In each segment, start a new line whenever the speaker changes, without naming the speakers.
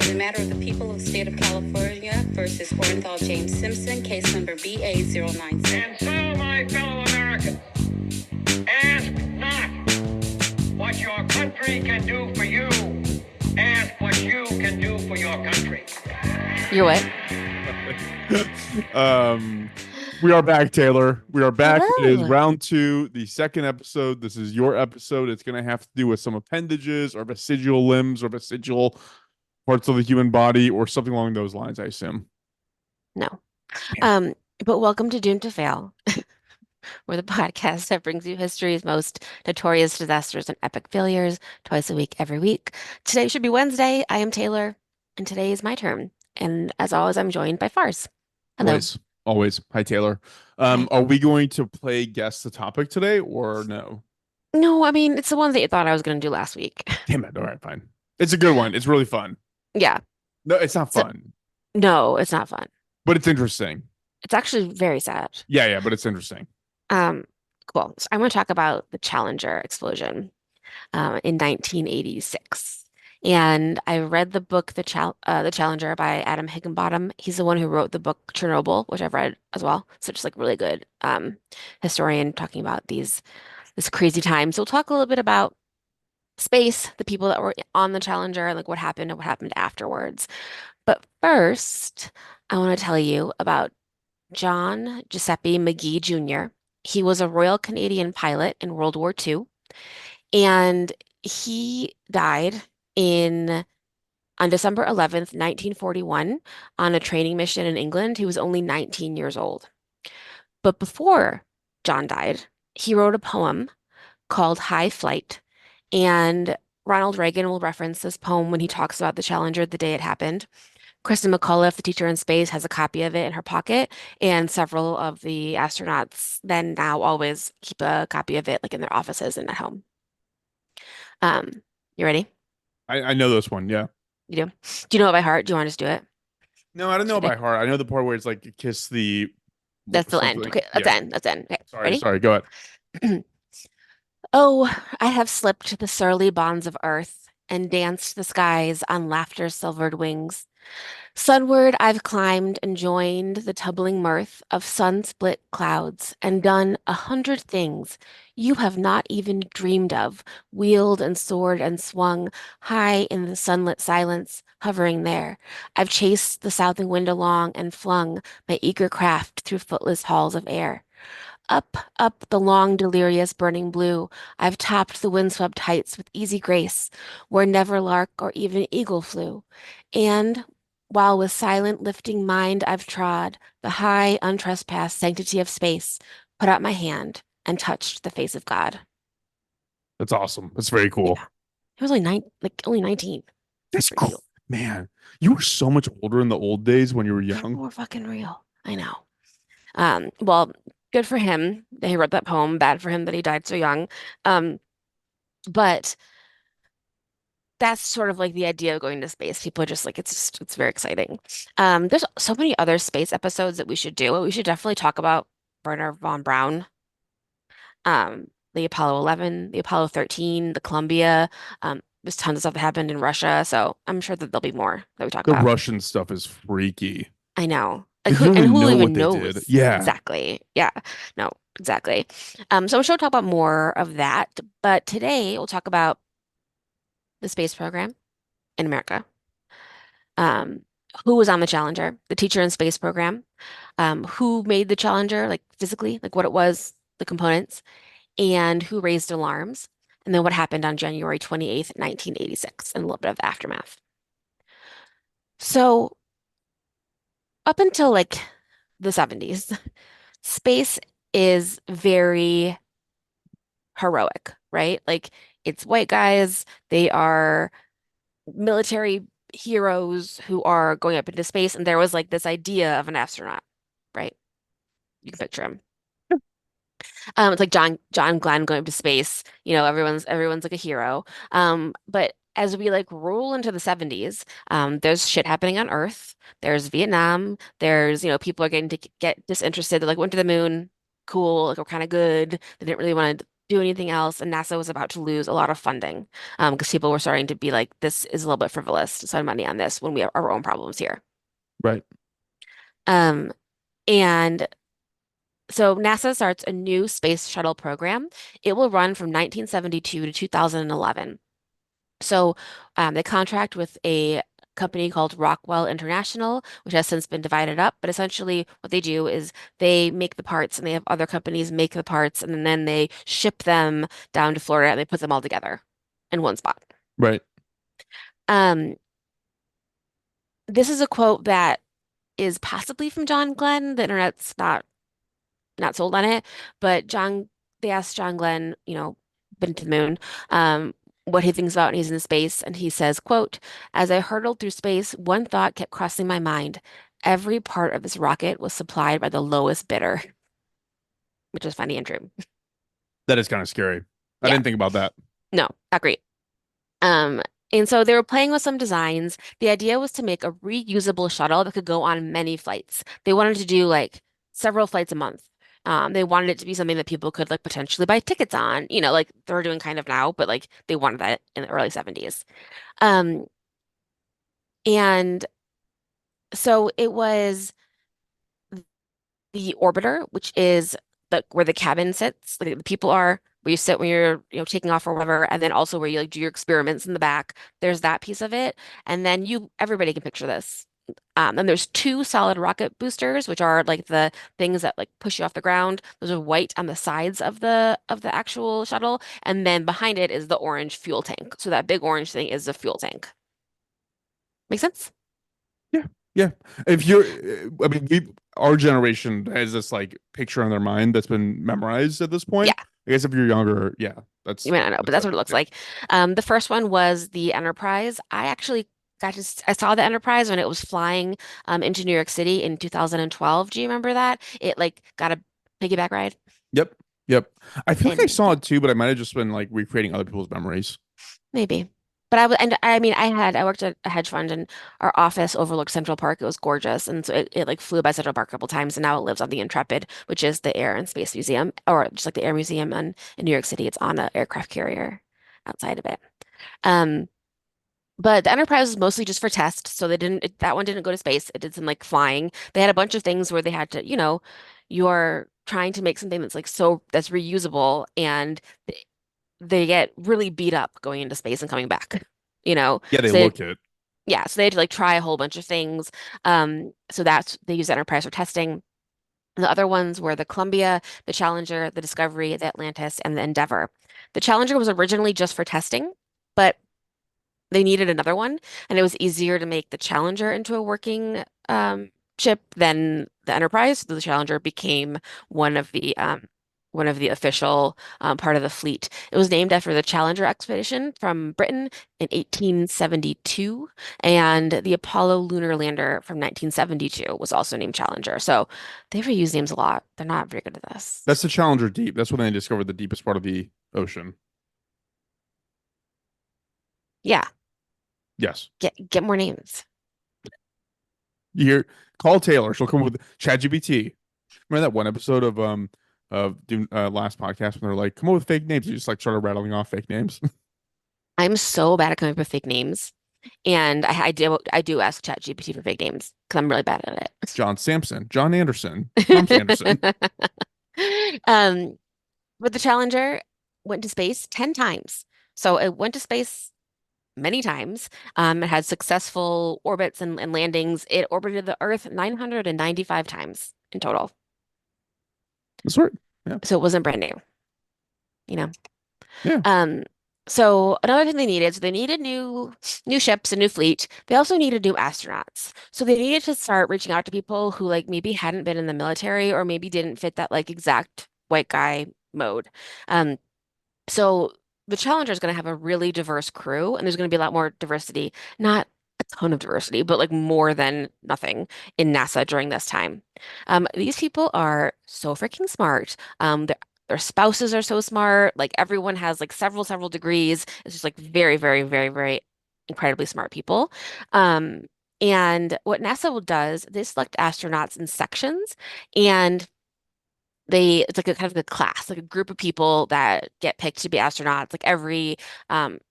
In the matter of the people of the state of California versus Orenthal James Simpson, case number BA096.
And so, my fellow Americans, ask not what your country can do for you. Ask what you can do for your country.
You're what?
We are back, Taylor. We are back. It is
Hello.
round 2, the second episode. This is your episode. It's going to have to do with some appendages or vestigial limbs or vestigial parts of the human body or something along those lines, I assume.
No. But welcome to Doomed to Fail, where the podcast that brings you history's most notorious disasters and epic failures twice a week, every week. Today should be Wednesday. I am Taylor, and today is my turn. And as always, I'm joined by Fars. Hello.
Always. Hi, Taylor.
Hi.
Are we going to play guess the topic today or no?
No, I mean, it's the one that you thought I was going to do last week.
Damn it. All right, fine. It's a good one. It's really fun.
Yeah.
No, it's not
So-
fun,
No, it's not fun.
but it's interesting.
It's actually very sad.
Yeah, but it's interesting.
Cool. So I'm going to talk about the Challenger explosion in 1986. And I read the book The Challenger by Adam Higginbottom. He's the one who wrote the book Chernobyl, which I've read as well. So just like really good historian talking about this crazy time. So we'll talk a little bit about space, the people that were on the Challenger, like what happened and what happened afterwards. But first, I want to tell you about John Giuseppe McGee Jr. He was a Royal Canadian pilot in World War II, and he died on December 11th, 1941, on a training mission in England. He was only 19 years old. But before John died, he wrote a poem called High Flight, and Ronald Reagan will reference this poem when he talks about the Challenger the day it happened. Kristen McAuliffe, the teacher in space, has a copy of it in her pocket, and several of the astronauts then now always keep a copy of it like in their offices and at home. You ready?
I know this one. Yeah.
You do? Do you know it by heart? Do you want to just do it?
No, I don't know
Okay.
by heart. I know the part where it's like you kiss the.
That's the end.
something.
Okay, that's
Yeah.
end. That's end. Okay, ready?
Sorry. Go ahead.
Oh, I have slipped the surly bonds of earth and danced the skies on laughter's silvered wings. Sunward I've climbed and joined the tumbling mirth of sun-split clouds and done 100 things you have not even dreamed of, wheeled and soared and swung high in the sunlit silence, hovering there. I've chased the southing wind along and flung my eager craft through footless halls of air. Up the long, delirious, burning blue, I've topped the windswept heights with easy grace, where never lark or even eagle flew. And while with silent, lifting mind I've trod the high, untrespassed sanctity of space, put out my hand and touched the face of God.
That's awesome. That's very cool.
Yeah. He was only 19.
That's
Pretty
cool. Man, you were so much older in the old days when you were young.
More fucking real. I know. Well, good for him that he wrote that poem. Bad for him that he died so young. But that's sort of like the idea of going to space. People are just like, it's very exciting. There's so many other space episodes that we should do. We should definitely talk about Wernher von Braun, the Apollo 11, the Apollo 13, the Columbia. There's tons of stuff that happened in Russia, so I'm sure that there'll be more that we talk
The
about.
Russian stuff is freaky.
I know. Like
You don't even
who
know
even
what they
knows?
did. Yeah.
Exactly. Yeah. No, exactly. So I'm sure we'll talk about more of that. But today we'll talk about the space program in America. Who was on the Challenger, the teacher in space program, who made the Challenger, like physically, like what it was, the components, and who raised alarms, and then what happened on January 28th, 1986, and a little bit of the aftermath. So up until like the 70s, space is very heroic, right? Like it's white guys, they are military heroes who are going up into space, and there was like this idea of an astronaut, right? You can picture him. It's like John Glenn going up to space. You know, everyone's like a hero. But as we like roll into the 70s, there's shit happening on Earth. There's Vietnam. There's, people are getting to get disinterested. They like went to the moon. Cool, like we're kind of good. They didn't really want to do anything else, and NASA was about to lose a lot of funding because people were starting to be like, this is a little bit frivolous to spend money on this when we have our own problems here.
Right.
Um, and so NASA starts a new space shuttle program. It will run from 1972 to 2011. So they contract with a company called Rockwell International, which has since been divided up. But essentially, what they do is they make the parts, and they have other companies make the parts, and then they ship them down to Florida, and they put them all together in one spot.
Right.
Um, this is a quote that is possibly from John Glenn. The internet's not sold on it, but they asked John Glenn, been to the moon, what he thinks about when he's in space, and he says, quote, "As I hurtled through space, one thought kept crossing my mind. Every part of this rocket was supplied by the lowest bidder," which is funny and true.
That is kind of scary. I
Yeah,
didn't think about that.
no, not great. Um, and so they were playing with some designs. The idea was to make a reusable shuttle that could go on many flights. They wanted to do like several flights a month. They wanted it to be something that people could like potentially buy tickets on, like they're doing kind of now, but like they wanted that in the early 70s. Um, and so it was the orbiter, which is where the cabin sits, like the people are where you sit when you're, taking off or whatever, and then also where you like do your experiments in the back. There's that piece of it, and then everybody can picture this. And there's two solid rocket boosters, which are like the things that like push you off the ground. Those are white on the sides of the actual shuttle, and then behind it is the orange fuel tank. So that big orange thing is the fuel tank. Make sense?
Yeah. Yeah. If you're, I mean, our generation has this like picture in their mind that's been memorized at this
Yeah.
point. I guess if you're younger, yeah,
You may not know, but that's
it.
what it looks
Yeah.
like. The first one was the Enterprise. I actually I saw the Enterprise when it was flying into New York City in 2012. Do you remember that? It like got a piggyback ride,
Yep. Yep. I feel like I
and
saw it too, but I might have just been like recreating other people's memories.
maybe. But I mean, I worked at a hedge fund, and our office overlooked Central Park. It was gorgeous, and so it like flew by Central Park a couple times, and now it lives on the Intrepid, which is the Air and Space Museum, or just like the Air Museum in New York City. It's on an aircraft carrier outside of it. Um, But the Enterprise was mostly just for test, so that one didn't go to space. It did some like flying. They had a bunch of things where they had to, you're trying to make something that's reusable, and they get really beat up going into space and coming back, you know.
Yeah, they
So
look it.
yeah, so they had to like try a whole bunch of things. So they use Enterprise for testing. The other ones were the Columbia, the Challenger, the Discovery, the Atlantis, and the Endeavour. The Challenger was originally just for testing, but they needed another one, and it was easier to make the Challenger into a working ship than the Enterprise. So the Challenger became one of the official part of the fleet. It was named after the Challenger expedition from Britain in 1872, and the Apollo lunar lander from 1972 was also named Challenger. So they reuse names a lot. They're not very good at this.
That's the Challenger Deep. That's when they discovered the deepest part of the ocean.
Yeah,
Yes.
get more names.
You hear, call Taylor. She'll come up with ChatGPT. Remember that one episode of doing last podcast when they're like, come up with fake names. You just like started rattling off fake names.
I'm so bad at coming up with fake names. And I do ask ChatGPT for fake names because I'm really bad at
John Sampson, John Anderson, Thomas Anderson.
it. But the Challenger went to space 10 times. So it went to space many times. It had successful orbits and landings. It orbited the Earth 995 times in total.
That's right. Yeah.
So it wasn't brand new, you know.
Yeah.
Um, so another thing so they needed new ships, a new fleet. They also needed new astronauts. So they needed to start reaching out to people who like maybe hadn't been in the military or maybe didn't fit that like exact white guy mode. Um, so the Challenger is going to have a really diverse crew, and there's going to be a lot more diversity, not a ton of diversity, but like more than nothing in NASA during this time. These people are so freaking smart. Their spouses are so smart. Like everyone has like several degrees. It's just like very, very, very, very incredibly smart people. Um, and what NASA does, they select astronauts in sections, and it's like a kind of a class, like a group of people that get picked to be astronauts. Like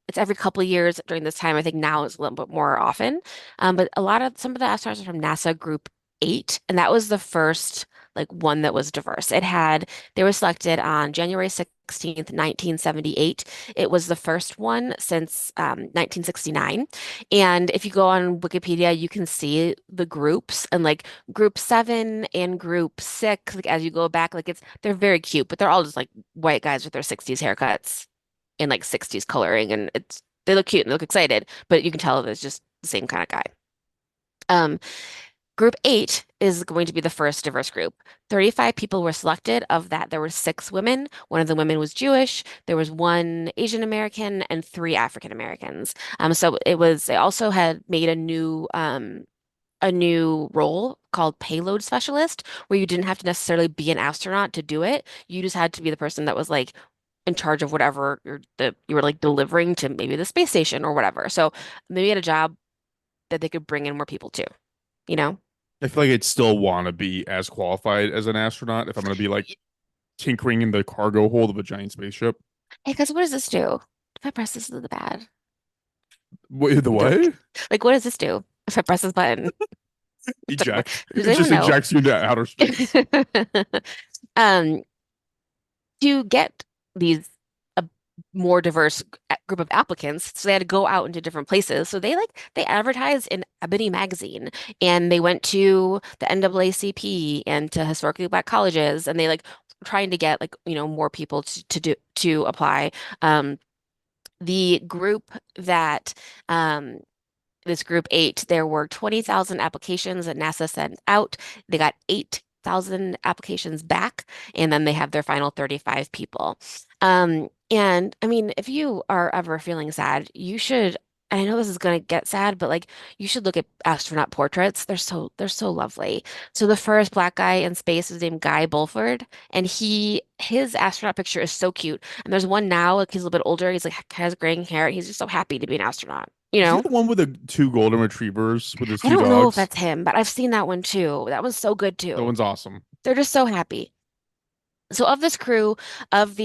it's every couple of years during this time. I think now it's a little bit more often. But some of the astronauts are from NASA Group 8, and that was the first like one that was diverse. They were selected on January 16th, 1978. It was the first one since 1969. And if you go on Wikipedia, you can see the groups and like group 7 and group 6, like as you go back, like they're very cute, but they're all just like white guys with their 60s haircuts and like 60s coloring, and they look cute and they look excited, but you can tell it's just the same kind of guy. Um, Group 8 is going to be the first diverse group. 35 people were selected. Of that, there were 6 women. One of the women was Jewish. There was one Asian American and 3 African Americans. So they also had made a new role called payload specialist, where you didn't have to necessarily be an astronaut to do it. You just had to be the person that was like in charge of whatever you were like delivering to maybe the space station or whatever. So maybe had a job that they could bring in more people to, you know?
I feel like I'd still want to be as qualified as an astronaut if I'm going to be like tinkering in the cargo hold of a giant spaceship.
Hey, because what does this do? If I press this is the bad.
Wait, the
Does,
what?
like, what does this do if I press this button?
Eject.
Does
It just
anyone know?
ejects you into outer space.
Um, to get these a more diverse group of applicants, so they had to go out into different places. So they advertised in Ebony magazine, and they went to the NAACP and to historically black colleges, and they like trying to get like more people to apply. Um, the group that this group 8, there were 20,000 applications that NASA sent out. They got 8,000 applications back, and then they have their final 35 people. And I mean, if you are ever feeling sad, you should, and I know this is going to get sad, but like you should look at astronaut portraits. They're so lovely. So the first black guy in space is named Guy Bulford, and his astronaut picture is so cute. And there's one now, like he's a little bit older. He's like has graying hair, and he's just so happy to be an astronaut, you
Is he
know?
the one with the two golden retrievers with his
I
two
don't know if
dogs?
that's him, but I've seen that one too. That one's so good
That
too.
one's awesome.
They're just so happy. So of this crew, of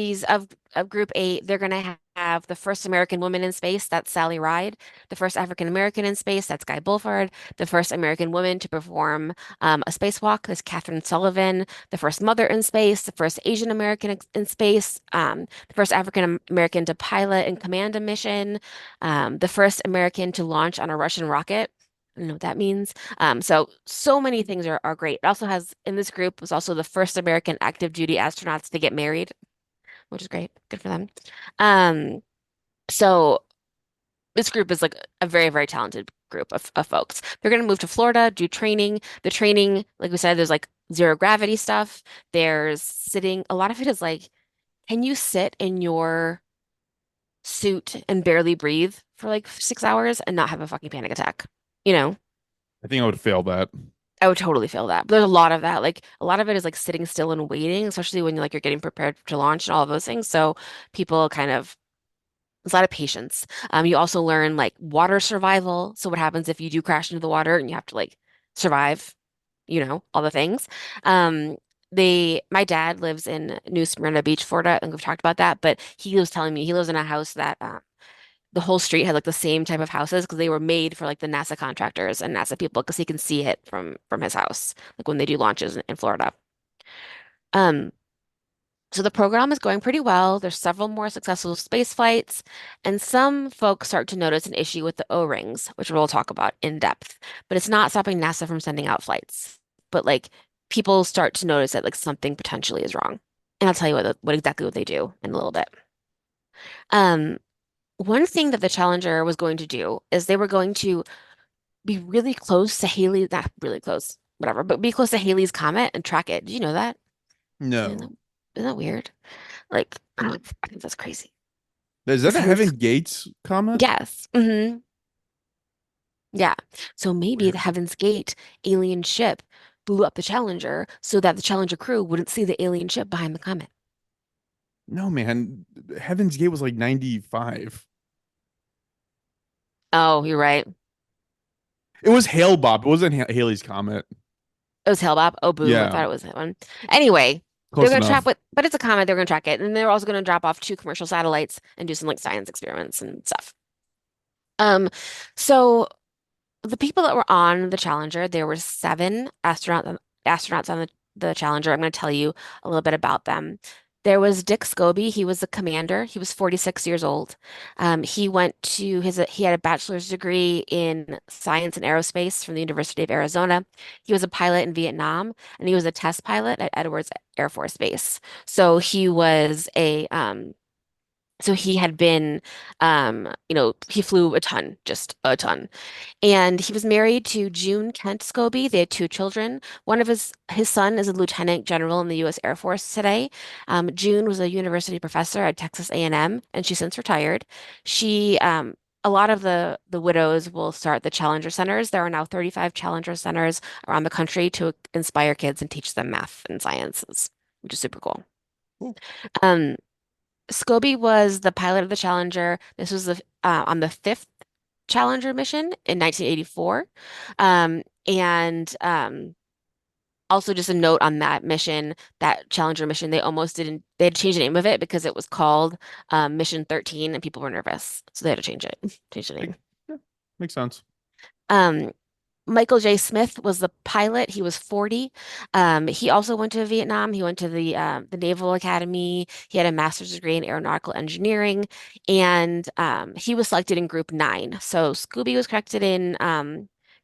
Group 8, they're going to have the first American woman in space, that's Sally Ride. The first African American in space, that's Guy Bulford. The first American woman to perform a spacewalk is Catherine Sullivan. The first mother in space, the first Asian American in space, the first African American to pilot and command a mission, the first American to launch on a Russian rocket. I don't know what that means. So many things are great. It also has in this group was also the first American active duty astronauts to get married, which is great. Good for them. Um, so this group is like a very, very talented group of folks. They're going to move to Florida, do training. The training, like we said, there's like zero gravity stuff. There's sitting. A lot of it is like, can you sit in your suit and barely breathe for like 6 hours and not have a fucking panic attack? You know?
I think I would fail that.
I would totally feel that. But there's a lot of that. Like a lot of it is like sitting still and waiting, especially when you're getting prepared to launch and all of those things. So people kind of there's a lot of patience. You also learn like water survival. So what happens if you do crash into the water and you have to like survive, all the things. My dad lives in New Smyrna Beach, Florida, and we've talked about that, but he was telling me he lives in a house that the whole street had like the same type of houses because they were made for like the NASA contractors and NASA people because he can see it from his house, like when they do launches in Florida. Um, so the program is going pretty well. There's several more successful space flights, and some folks start to notice an issue with the O-rings, which we'll talk about in depth. But it's not stopping NASA from sending out flights. But like people start to notice that like something potentially is wrong. And I'll tell you what exactly what they do in a little bit. Um, One thing that the Challenger was going to do is they were going to be really close to Haley, not really close, whatever, but be close to Haley's comet and track it. Did you know that? Isn't that,
No.
isn't that weird? Like, I think that's crazy.
Is that
Because
a
Haley's,
Heaven Gates comment?
yes, yeah. So maybe the
Weird.
Heaven's Gate alien ship blew up the Challenger so that the Challenger crew wouldn't see the alien ship behind the comet.
No, man. Heaven's Gate was like 95.
Oh, you're right.
It was Hale Bob. It wasn't Haley's Comet.
It was Hellbop. Oh, boo. I
Yeah.
thought it was that one. Anyway, They're
Close
going to track
enough.
what, but it's a comet. They're going to track it, and they're also going to drop off two commercial satellites and do some like science experiments and stuff. Um, so the people that were on the Challenger, there were seven astronauts on the Challenger. I'm going to tell you a little bit about them. There was Dick Scobie. He was the commander. He was 46 years old. He had a bachelor's degree in science and aerospace from the University of Arizona. He was a pilot in Vietnam, and he was a test pilot at Edwards Air Force Base. So he was so he had been, he flew a ton, just a ton. And he was married to June Kent Scobie. They had two children. One of his son is a lieutenant general in the U.S. Air Force today. June was a university professor at Texas A&M, and she's since retired. A lot of the widows will start the Challenger Centers. There are now 35 Challenger Centers around the country to inspire kids and teach them math and sciences, which is super cool.
Cool.
Um, Scobie was the pilot of the Challenger. This was on the fifth Challenger mission in 1984. And Also just a note on that mission, that Challenger mission, they had to change the name of it because it was called Mission 13 and people were nervous. So they had to change the name.
Yeah, makes sense.
Um, Michael J. Smith was the pilot. He was 40. He also went to Vietnam. He went to the Naval Academy. He had a master's degree in aeronautical engineering, and he was selected in Group 9. So Scooby was selected in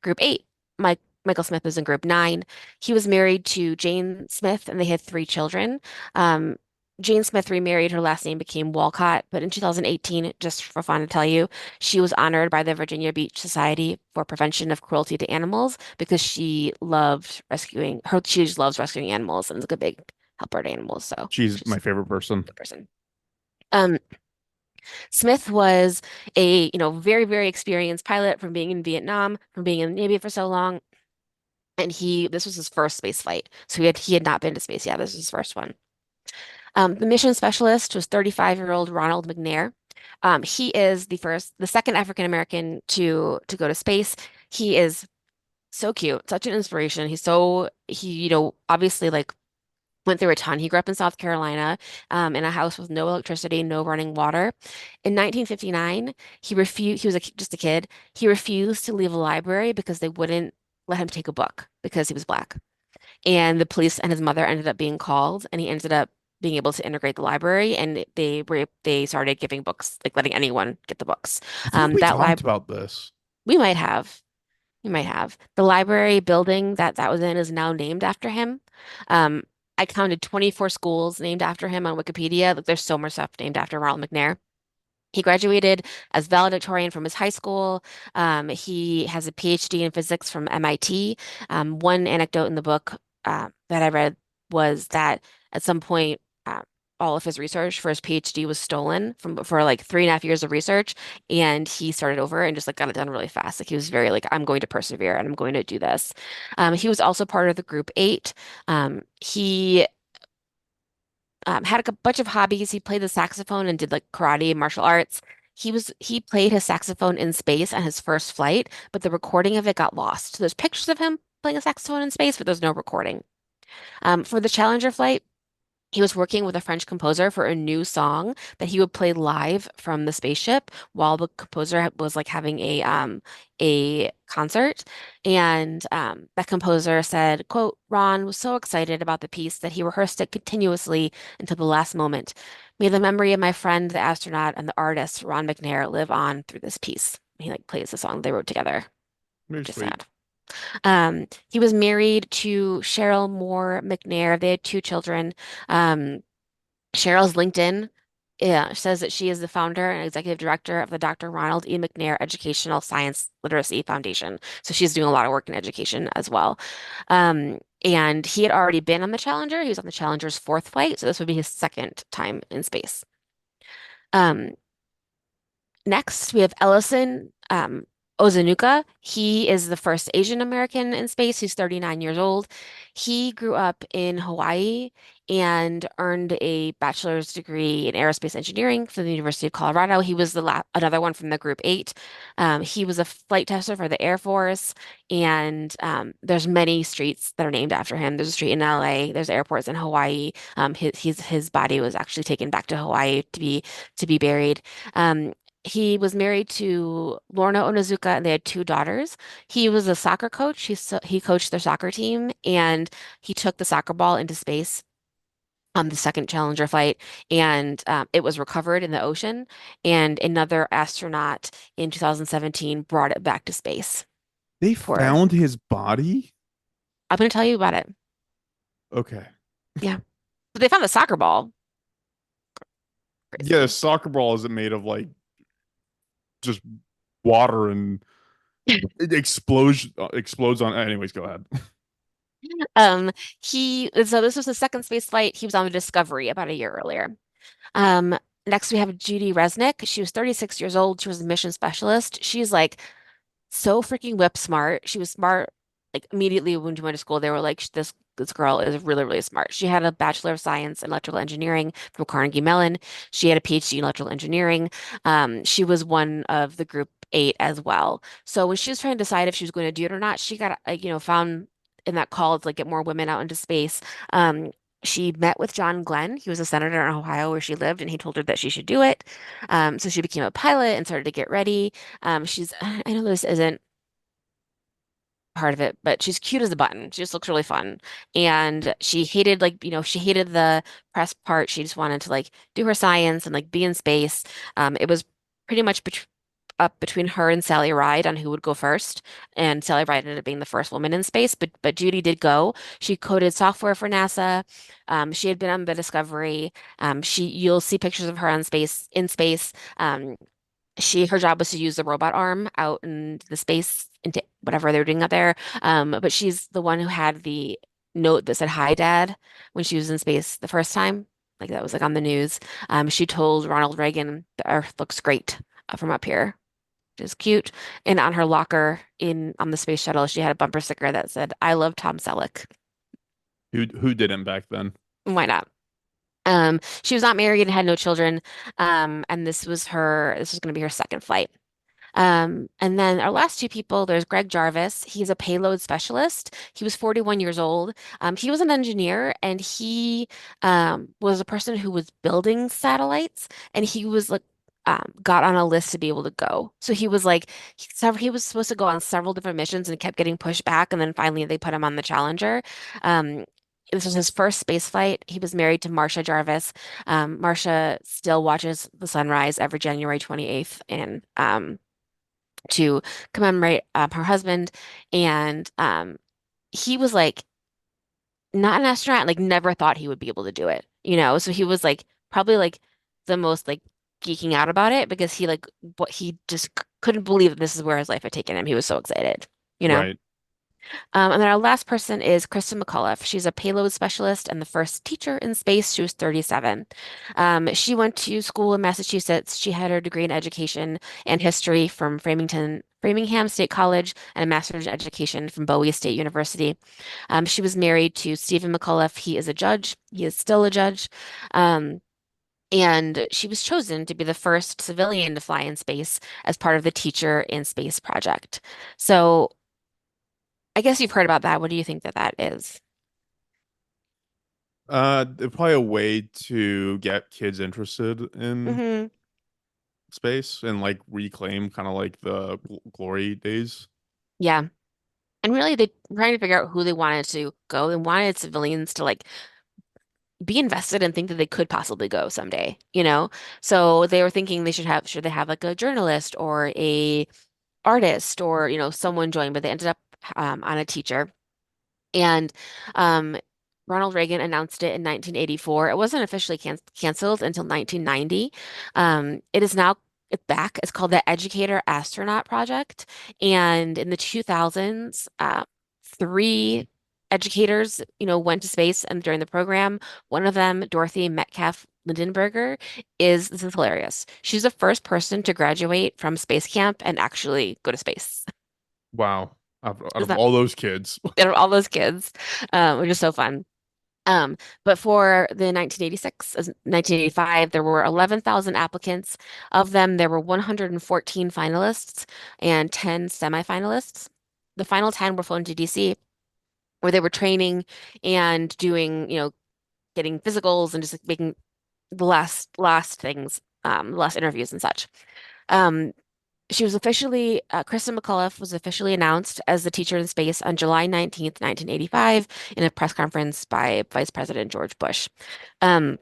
Group 8. Michael Smith was in Group 9. He was married to Jane Smith, and they had three children. Um, Jane Smith remarried. Her last name became Walcott, but in 2018, just for fun to tell you, she was honored by the Virginia Beach Society for Prevention of Cruelty to Animals because she just loves rescuing animals and is like a big helper to animals. So
She's
she's
my favorite
a
person.
good person. Um, Smith was a, very, very experienced pilot from being in Vietnam, from being in the Navy for so long. And this was his first space flight. So he had not been to space yet. This was his first one. The mission specialist was 35-year-old Ronald McNair. He is the second African American to go to space. He is so cute, such an inspiration. Obviously like went through a ton. He grew up in South Carolina, in a house with no electricity, no running water. In 1959, he was just a kid. He refused to leave a library because they wouldn't let him take a book because he was black. And the police and his mother ended up being called, and he ended up being able to integrate the library, and they started giving books, like letting anyone get the books.
I feel like we
That
talked
lib
about this.
we might have. We might have. The library building that was in is now named after him. Um, I counted 24 schools named after him on Wikipedia. Like, there's so much stuff named after Ronald McNair. He graduated as valedictorian from his high school. He has a PhD in physics from MIT. One anecdote in the book that I read was that at some point, all of his research for his PhD was stolen for like 3.5 years of research, and he started over and just like got it done really fast. Like he was very like, I'm going to persevere and I'm going to do this. He was also part of the Group 8. He had a bunch of hobbies. He played the saxophone and did like karate and martial arts. He played his saxophone in space on his first flight, but the recording of it got lost. So there's pictures of him playing a saxophone in space, but there's no recording. For the Challenger flight, he was working with a French composer for a new song that he would play live from the spaceship while the composer was like having a concert. And that composer said, quote, Ron was so excited about the piece that he rehearsed it continuously until the last moment. May the memory of my friend, the astronaut, and the artist, Ron McNair, live on through this piece. He like plays the song they wrote together,
Very
which is
sweet.
sad. He was married to Cheryl Moore McNair. They had two children. Um, Cheryl's LinkedIn, says that she is the founder and executive director of the Dr. Ronald E. McNair Educational Science Literacy Foundation. So she's doing a lot of work in education as well. And he had already been on the Challenger. He was on the Challenger's fourth flight, so this would be his second time in space. Um, Next, we have Ellison. Ozanuka. He is the first Asian American in space. He's 39 years old. He grew up in Hawaii and earned a bachelor's degree in aerospace engineering from the University of Colorado. He was the la another one from the group eight. He was a flight tester for the Air Force, and there's many streets that are named after him. There's a street in LA. There's airports in Hawaii. His body was actually taken back to Hawaii to be buried. He was married to Lorna Onizuka, and they had two daughters. He was a soccer coach. He coached their soccer team, and he took the soccer ball into space on the second Challenger flight, and it was recovered in the ocean. And another astronaut in 2017 brought it back to space.
They
For
found his body?
I'm going to tell you about it.
Okay.
Yeah, but they found the soccer ball.
Yeah, a
Crazy.
soccer ball isn't made of like just water and it explodes on anyways, go ahead.
Um, so this was the second space flight. He was on the Discovery about a year earlier. Um, Next we have Judy Resnick. She was 36 years old. She was a mission specialist. She's like so freaking whip smart. She was smart like immediately when she went to school. They were like, this girl is really, really smart. She had a Bachelor of Science in Electrical Engineering from Carnegie Mellon. She had a PhD in Electrical Engineering. She was one of the group eight as well. So when she was trying to decide if she was going to do it or not, she got found in that call to like get more women out into space. Um, she met with John Glenn. He was a senator in Ohio where she lived, and he told her that she should do it. So she became a pilot and started to get ready. I know this isn't part of it, but she's cute as a button. She just looks really fun. And she hated she hated the press part. She just wanted to like do her science and like be in space. It was pretty much bet up between her and Sally Ride on who would go first. And Sally Ride ended up being the first woman in space, but Judy did go. She coded software for NASA. She had been on the Discovery. You'll see pictures of her on space in space. Her job was to use the robot arm out in the space into whatever they were doing out there. But she's the one who had the note that said "Hi, Dad" when she was in space the first time. Like that was like on the news. She told Ronald Reagan, "The Earth looks great from up here," which is cute. And on her locker in on the space shuttle, she had a bumper sticker that said, "I love Tom Selleck."
Who didn't back then?
Why not? She was not married and had no children. And this was going to be her second flight. And then our last two people, there's Greg Jarvis. He's a payload specialist. He was 41 years old. He was an engineer, and he was a person who was building satellites, and he was like got on a list to be able to go. So he was like he was supposed to go on several different missions and kept getting pushed back, and then finally they put him on the Challenger. Um, this was his first space flight. He was married to Marcia Jarvis. Marcia still watches the sunrise every January 28th, and to commemorate her husband. And he was like not an astronaut, like never thought he would be able to do it, you know? So he was like probably like the most like geeking out about it because he just couldn't believe that this is where his life had taken him. He was so excited, you know?
Right.
And then our last person is Kristen McAuliffe. She's a payload specialist and the first teacher in space. She was 37. She went to school in Massachusetts. She had her degree in education and history from Framingham State College and a master's in education from Bowie State University. She was married to Stephen McAuliffe. He is a judge. He is still a judge. Um, and she was chosen to be the first civilian to fly in space as part of the Teacher in Space project. So I guess you've heard about that. What do you think that that is?
Probably a way to get kids interested in
Hmm.
space and like reclaim kind of like the glory days.
Yeah. And really, they were trying to figure out who they wanted to go. They wanted civilians to like be invested and think that they could possibly go someday, you know? So they were thinking should they have like a journalist or a artist or, someone join, but they ended up on a teacher. And um, Ronald Reagan announced it in 1984. It wasn't officially canceled until 1990. It is now it's back. It's called the Educator Astronaut Project. And in the 2000s, three educators, went to space and during the program. One of them, Dorothy Metcalf Lindenberger, this is hilarious. She's the first person to graduate from space camp and actually go to space.
Wow. Out
Is
of
that
all those kids.
out of all those kids, which is so fun. But for the 1985, there were 11,000 applicants. Of them, there were 114 finalists and 10 semifinalists. The final 10 were flown to DC, where they were training and doing, getting physicals and just like, making the last things, last interviews and such. Um, Kristen McAuliffe was officially announced as the teacher in space on July 19th, 1985, in a press conference by Vice President George Bush. Um,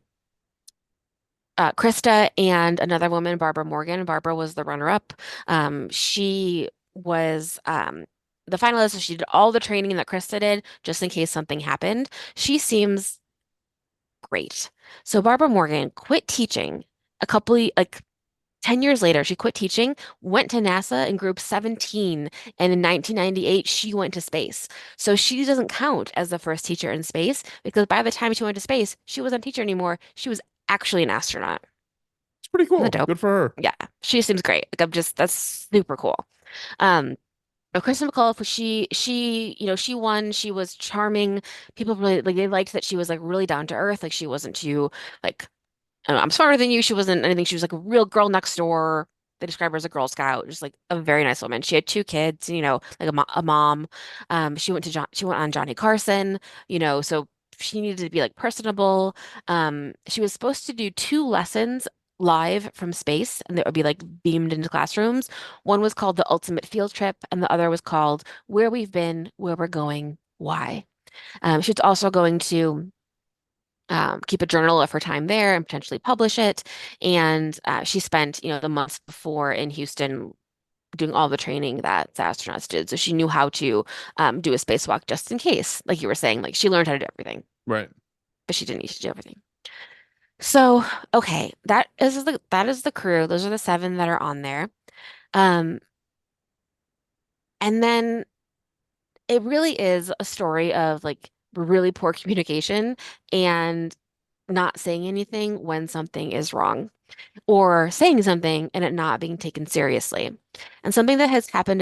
Krista and another woman, Barbara Morgan. Barbara was the runner-up. She was the finalist. So she did all the training that Krista did, just in case something happened. She seems great. So Barbara Morgan quit teaching a couple like 10 years later. She quit teaching, went to NASA in group 17, and in 1998 she went to space. So she doesn't count as the first teacher in space because by the time she went to space, she wasn't a teacher anymore. She was actually an astronaut.
It's pretty
Isn't that
cool.
dope?
Good for her.
Yeah, she seems great. That's super cool. Um, but Kristen McAuliffe, she won. She was charming. People really like they liked that she was like really down to earth. Like she wasn't too like I'm smarter than you. She wasn't anything. She was like a real girl next door. They described her as a Girl Scout, just like a very nice woman. She had two kids, like a mom. She went on Johnny Carson, so she needed to be like personable. She was supposed to do two lessons live from space, and that would be like beamed into classrooms. One was called The Ultimate Field Trip, and the other was called Where We've Been, Where We're Going, Why. She was also going to keep a journal of her time there and potentially publish it. And she spent, the months before in Houston doing all the training that the astronauts did. So she knew how to do a spacewalk just in case, like you were saying, like she learned how to do everything,
Right.
but she didn't need to do everything. So, okay, that is the crew. Those are the seven that are on there. Um, and then it really is a story of like really poor communication and not saying anything when something is wrong, or saying something and it not being taken seriously. And something that had happened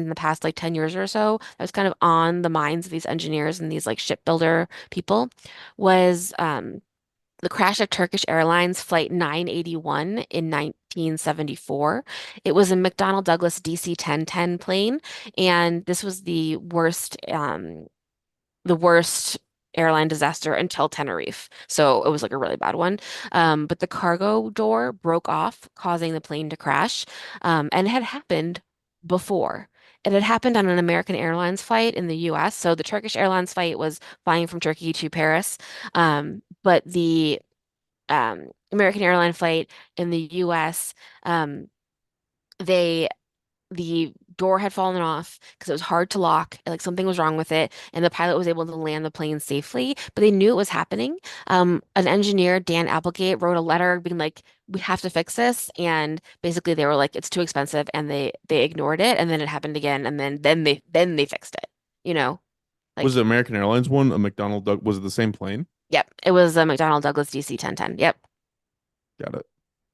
in the past like 10 years or so, that was kind of on the minds of these engineers and these like shipbuilder people, was the crash of Turkish Airlines Flight 981 in 1974. It was a McDonnell Douglas DC-1010 plane, and this was the worst airline disaster until Tenerife. So it was like a really bad one. But the cargo door broke off, causing the plane to crash. And it had happened before. It had happened on an American Airlines flight in the US. So the Turkish Airlines flight was flying from Turkey to Paris. But the American airline flight in the US, they the door had fallen off because it was hard to lock. Like something was wrong with it, and the pilot was able to land the plane safely. But they knew it was happening. An engineer, Dan Applegate, wrote a letter being like, "We have to fix this." And basically, they were like, "It's too expensive," and they ignored it. And then it happened again, and then they fixed it. You know,
Was
like
the American Airlines one a McDonnell Doug? Was it the same plane?
yep, it was a McDonnell Douglas DC-1010. Yep.
Got it.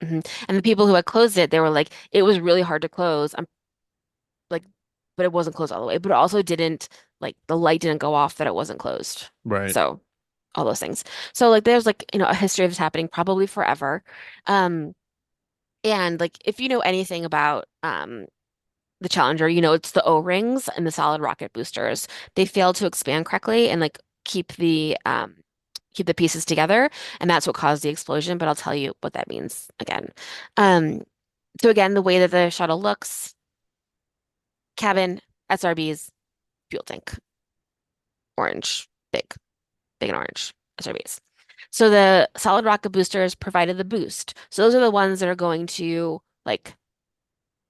And the people who had closed it, they were like, it was really hard to close. I'm like, but it wasn't closed all the way. But it also didn't like the light didn't go off that it wasn't closed.
Right.
So all those things. So like there's like, a history of this happening probably forever. Um, and like if you know anything about the Challenger, it's the O-rings and the solid rocket boosters. They failed to expand correctly and like keep the pieces together, and that's what caused the explosion, but I'll tell you what that means again. Um, so again, the way that the shuttle looks, cabin, SRBs, fuel tank, orange, big, big and orange SRBs. So the solid rocket boosters provided the boost. So those are the ones that are going to like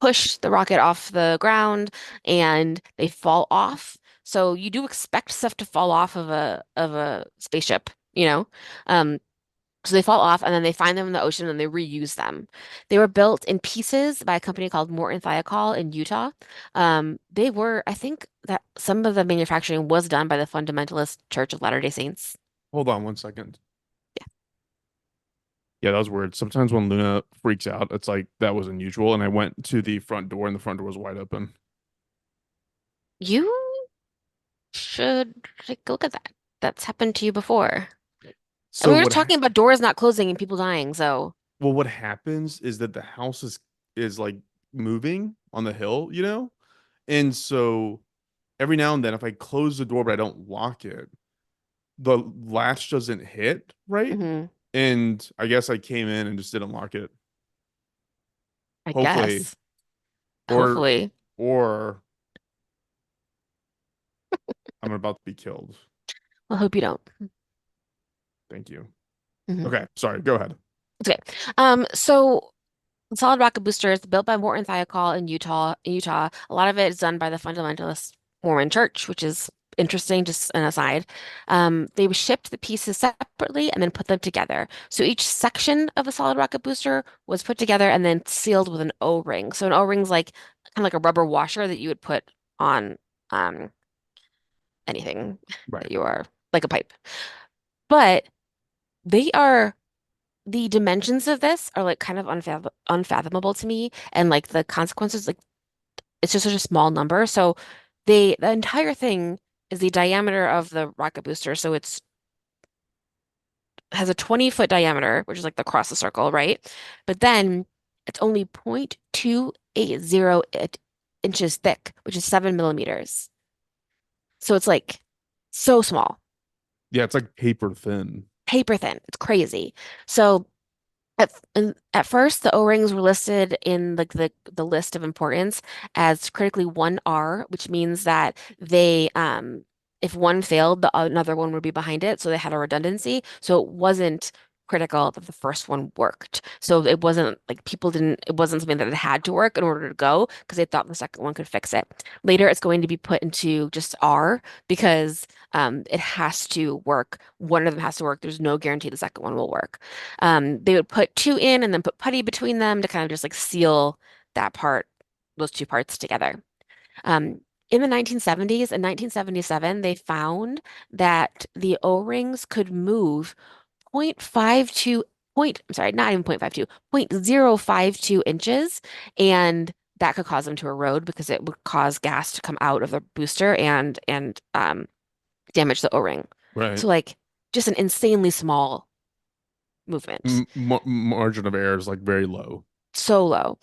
push the rocket off the ground and they fall off. So you do expect stuff to fall off of a spaceship, you know. Um, So they fall off and then they find them in the ocean and they reuse them. They were built in pieces by a company called Morton Thiokol in Utah. They were, I think that some of the manufacturing was done by the Fundamentalist Church of Latter-day Saints.
Hold on 1 second. Yeah, that was weird. Sometimes when Luna freaks out, it's like that was unusual. And I went to the front door and the front door was wide open.
You should take a look at that. That's happened to you before. And
So
we were just talking about doors not closing and people dying, so
well, what happens is that the house is like moving on the hill, you know? And so every now and then if I close the door but I don't lock it, the latch doesn't hit, right?
mhm,
And I guess I came in and just didn't lock it.
I
Hopefully.
guess.
Or
Hopefully.
or I'm about to be killed.
I hope you don't.
Thank you.
Mhm.
Okay, sorry, go ahead.
Okay. So solid rocket boosters built by Morton Thiokol in Utah. A lot of it is done by the fundamentalist Mormon Church, which is interesting, just an aside. They shipped the pieces separately and then put them together. So each section of a solid rocket booster was put together and then sealed with an O-ring. So an O-ring's like kind of like a rubber washer that you would put on um anything
Right.
that you are like a pipe. But they are the dimensions of this are like kind of unfathomable to me, and like the consequences, like it's just such a small number. So the entire thing is the diameter of the rocket booster. So it's has a 20-foot diameter, which is like across the circle, right? But then it's only 0.280 inches thick, which is 7 millimeters. So it's like so small,
Yeah, it's like paper thin.
paper thin. It's crazy. So at first, the O-rings were listed in like the list of importance as critically 1R, which means that they if one failed, the another one would be behind it, so they had a redundancy. So it wasn't critical that the first one worked. So it wasn't like people didn't it wasn't something that it had to work in order to go because they thought the second one could fix it. Later, it's going to be put into just R because it has to work. One of them has to work. There's no guarantee the second one will work. They would put two in and then put putty between them to kind of just like seal that part, those two parts together. In the 1970s, in 1977, they found that the O-rings could move point 0.52 I'm sorry, not even 0.52, 0.052 inches, and that could cause them to erode because it would cause gas to come out of the booster and damage the O-ring.
Right.
So like just an insanely small movement.
Margin of error is like very low.
So low.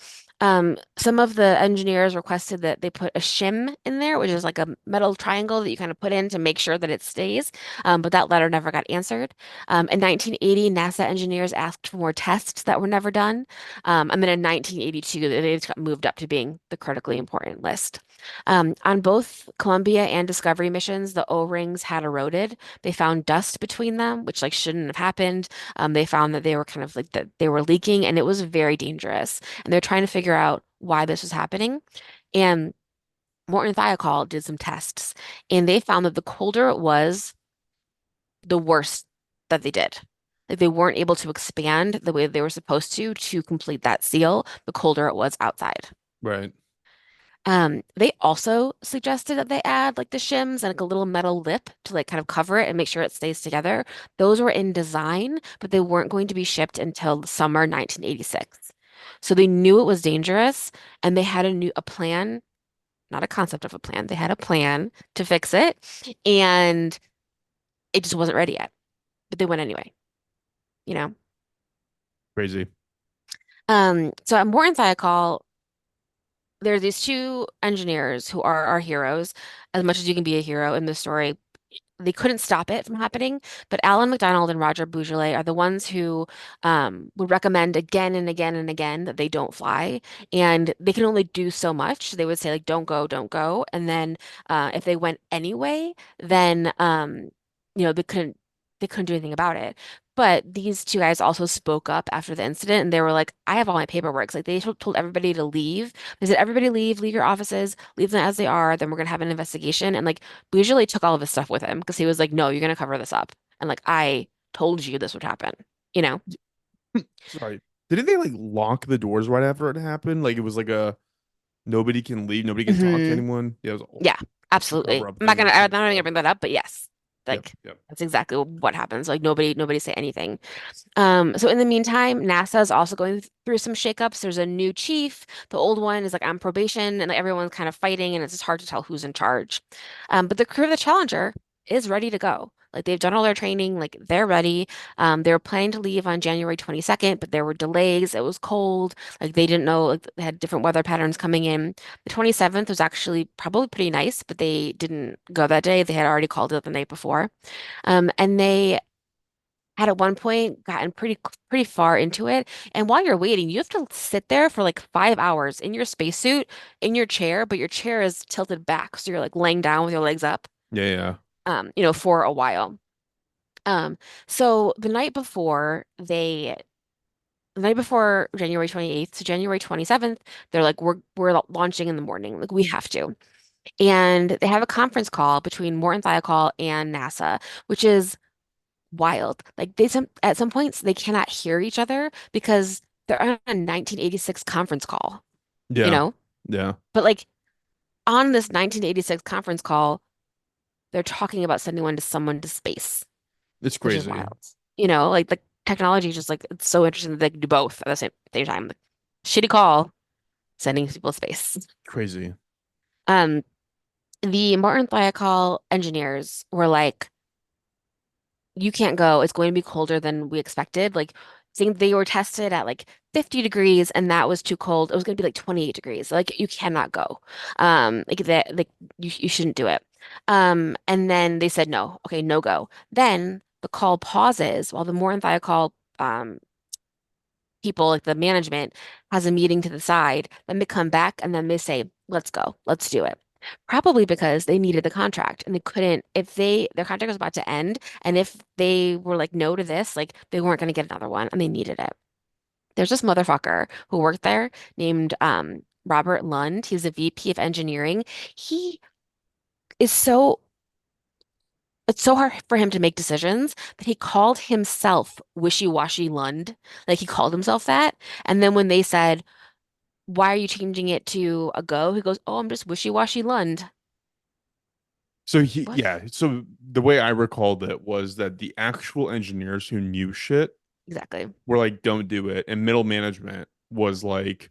Some of the engineers requested that they put a shim in there, which is like a metal triangle that you kind of put in to make sure that it stays. But that letter never got answered. In 1980, NASA engineers asked for more tests that were never done. And then in 1982, they just got moved up to being the critically important list. On both Columbia and Discovery missions, the O-rings had eroded. They found dust between them, which like shouldn't have happened. They found that they were kind of like that they were leaking, and it was very dangerous. And they're trying to figure out why this was happening. And Morton Thiokol did some tests, and they found that the colder it was, the worse that they did. Like they weren't able to expand the way they were supposed to complete that seal, the colder it was outside.
Right.
They also suggested that they add like the shims and like a little metal lip to like kind of cover it and make sure it stays together. Those were in design, but they weren't going to be shipped until summer 1986. So they knew it was dangerous and they had a plan, not a concept of a plan. They had a plan to fix it and it just wasn't ready yet. But they went anyway, you know?
Crazy.
So at Morton Thiokol, there are these two engineers who are our heroes, as much as you can be a hero in this story. They couldn't stop it from happening, but Alan McDonald and Roger Bougeret are the ones who would recommend again and again and again that they don't fly, and they can only do so much. They would say like, "Don't go, don't go," and then if they went anyway, then they couldn't do anything about it. But these two guys also spoke up after the incident, and they were like, "I have all my paperwork." Like they told everybody to leave. They said, "Everybody leave your offices, leave them as they are. Then we're gonna have an investigation." And like we usually took all of his stuff with him because he was like, no, you're gonna cover this up. And like I told you this would happen. you know?
Sorry. Didn't they like lock the doors right after it happened? Like it was like a nobody can leave, nobody can talk to
Hmm.
anyone. Yeah, it was
Yeah,
a cover
absolutely.
up
I'm not
thing.
gonna,
It's
I'm
super
not even gonna
cool.
bring that up, but yes,
Yep,
like
yep.
that's exactly what happens. Like nobody say anything. So in the meantime, NASA is also going through some shakeups. There's a new chief. The old one is like on probation, and like, everyone's kind of fighting, and it's just hard to tell who's in charge. But the crew of the Challenger is ready to go. Like they've done all their training, like they're ready. They were planning to leave on January 22nd, but there were delays. It was cold. Like they didn't know, like they had different weather patterns coming in. The 27th was actually probably pretty nice, but they didn't go that day. They had already called it the night before. And they had at one point gotten pretty far into it. And while you're waiting, you have to sit there for like 5 hours in your spacesuit, in your chair, but your chair is tilted back, so you're like laying down with your legs up,
Yeah, yeah.
for a while. Um, so the night before January 28th to January 27th, they're like, we're launching in the morning, like we have to. And they have a conference call between Morton Thiokol and NASA, which is wild. Like at some points they cannot hear each other because they're on a 1986 conference call, you
Yeah.
know?
Yeah.
But like on this 1986 conference call, they're talking about sending someone to space,
It's
which is
crazy.
wild. Like the technology is just like it's so interesting that they can do both at the same time. Like, shitty call, sending people to space.
Crazy.
Um, the Martin Thiokol engineers were like, you can't go. It's going to be colder than we expected. Like, think they were tested at like 50 degrees and that was too cold. It was going to be like 28 degrees. Like, you cannot go. Like that, like you shouldn't do it. And then they said no. Okay, no go. Then the call pauses while the Morton Thiokol people, like the management, has a meeting to the side. Then they come back and then they say, let's go, let's do it. Probably because they needed the contract and they couldn't, if their contract was about to end, and if they were like no to this, like they weren't going to get another one and they needed it. There's this motherfucker who worked there named Robert Lund. He's a VP of engineering. He is so It's so hard for him to make decisions that he called himself Wishy-Washy Lund. Like he called himself that. And then when they said, why are you changing it to a go? He goes, oh, I'm just wishy-washy Lund.
So
What?
yeah, so the way I recalled it was that the actual engineers who knew shit
Exactly.
were like, don't do it. And middle management was like,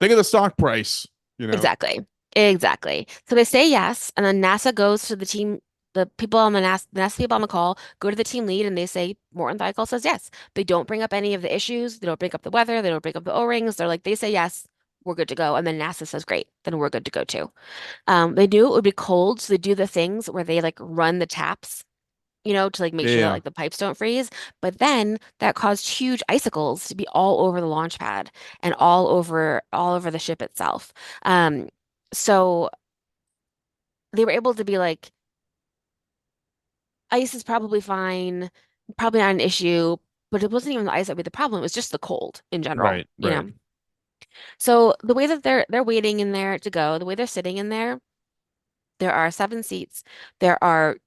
think of the stock price, you know?
Exactly. Exactly. So they say yes, and then NASA goes to the team, the people on the NASA people on the call go to the team lead and they say, Morton Thiokol says yes. They don't bring up any of the issues. They don't bring up the weather. They don't bring up the O-rings. They're like, they say yes, we're good to go. And then NASA says, great, then we're good to go too. They knew it would be cold, so they do the things where they like run the taps, to like make
Yeah,
sure that
yeah.
like the pipes don't freeze. But then that caused huge icicles to be all over the launch pad and all over the ship itself. Um, so they were able to be like, ice is probably fine, probably not an issue, but it wasn't even the ice that would be the problem. It was just the cold in general,
Right, right.
So the way that they're waiting in there to go, the way they're sitting in there, there are 7 seats. There are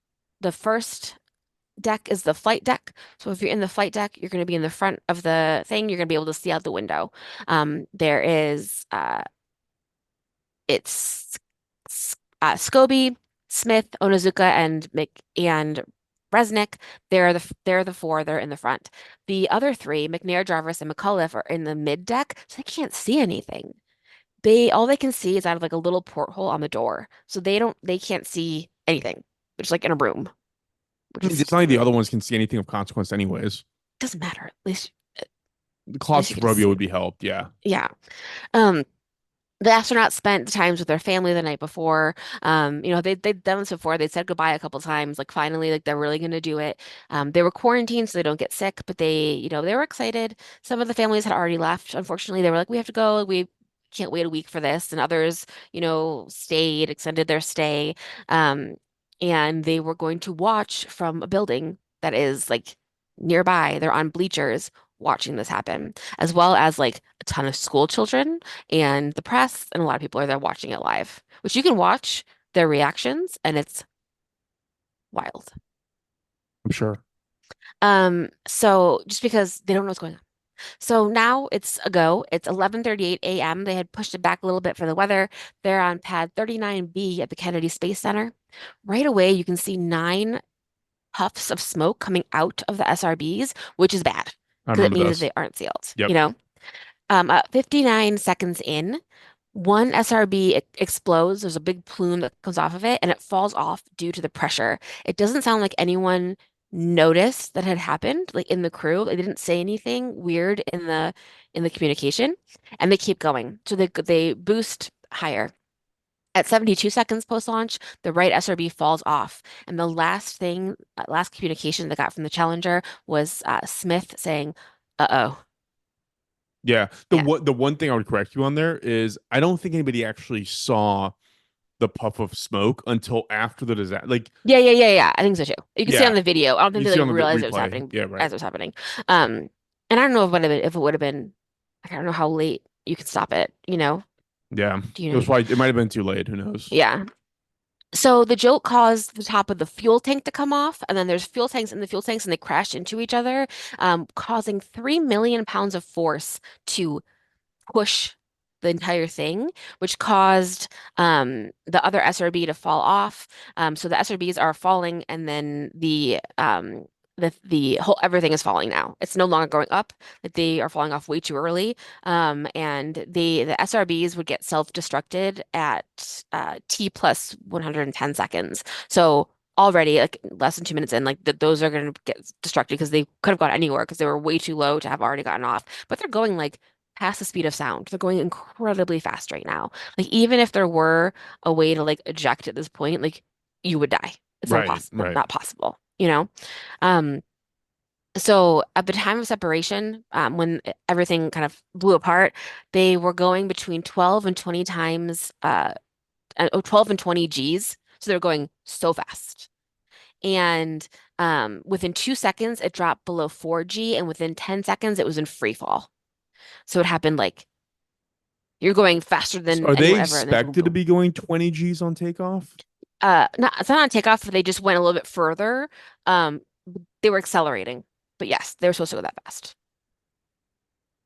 the first deck is the flight deck. So if you're in the flight deck, you're going to be in the front of the thing. You're going to be able to see out the window. There is it's Scobie, Smith, Onizuka, and Resnick. They're the four. They're in the front. The other three, McNair, Jarvis, and McCullough, are in the mid deck, so they can't see anything. All they can see is out of like a little porthole on the door, so they can't see anything. They're just like in a room, which
I mean,
is
it's not like the
really
other ones can see anything of consequence anyways.
doesn't matter.
The
At least you can
claustrophobia
see.
would be helped, yeah.
Yeah. Um, the astronauts spent times with their family the night before. They'd done this before. They'd said goodbye a couple times. Like finally, like they're really gonna do it. They were quarantined so they don't get sick, but they were excited. Some of the families had already left. Unfortunately, they were like, we have to go. We can't wait a week for this. And others, stayed, extended their stay. Um, and they were going to watch from a building that is like nearby. They're on bleachers watching this happen, as well as like a ton of school children and the press, and a lot of people are there watching it live, which you can watch their reactions, and it's wild.
I'm sure.
So just because they don't know what's going on. So now it's a go. It's 11:38 a.m. They had pushed it back a little bit for the weather. They're on pad 39B at the Kennedy Space Center. Right away, you can see 9 puffs of smoke coming out of the SRBs, which is bad
I
because it
remember
means that
this.
they aren't sealed,
Yep.
59 seconds in, one SRB explodes. There's a big plume that comes off of it, and it falls off due to the pressure. It doesn't sound like anyone noticed that had happened, like in the crew. They didn't say anything weird in the communication, and they keep going. So they boost higher. At 72 seconds post-launch, the right SRB falls off, and the last communication they got from the Challenger was Smith saying, "Uh-oh."
Yeah.
Yeah.
The one thing I would correct you on there is I don't think anybody actually saw the puff of smoke until after the disaster. Like,
Yeah. I think so too. You can see on
yeah,
the video. I don't think
you
they
see
like
on the
realized it was
replay.
happening
Yeah, right.
as it was happening. Um, and I don't know if it would have been. Like, I don't know how late you could stop it.
Yeah.
Do you
It was
know?
probably it might have been too late. Who knows?
Yeah. So the jolt caused the top of the fuel tank to come off, and then there's fuel tanks in the fuel tanks, and they crash into each other, causing 3 million pounds of force to push the entire thing, which caused the other SRB to fall off. So the SRBs are falling, and then the whole everything is falling now. It's no longer going up. Like they are falling off way too early. And the SRBs would get self-destructed at T plus 110 seconds. So already like less than 2 minutes in, like those are going to get destructed because they could have gone anywhere because they were way too low to have already gotten off. But they're going like past the speed of sound. They're going incredibly fast right now. Like even if there were a way to like eject at this point, like you would die. It's not
Right,
possible,
right.
not possible, you know? Um, so at the time of separation, when everything kind of blew apart, they were going between 12 and 20 times, 12 and 20 Gs. So they're going so fast. And within 2 seconds, it dropped below 4G, and within 10 seconds, it was in free fall. So it happened like you're going faster
So
than
are they
anyone ever, and then boom,
expected to
boom.
be going 20 Gs on takeoff?
It's not on takeoff, but they just went a little bit further. Um, they were accelerating, but yes, they were supposed to go that fast.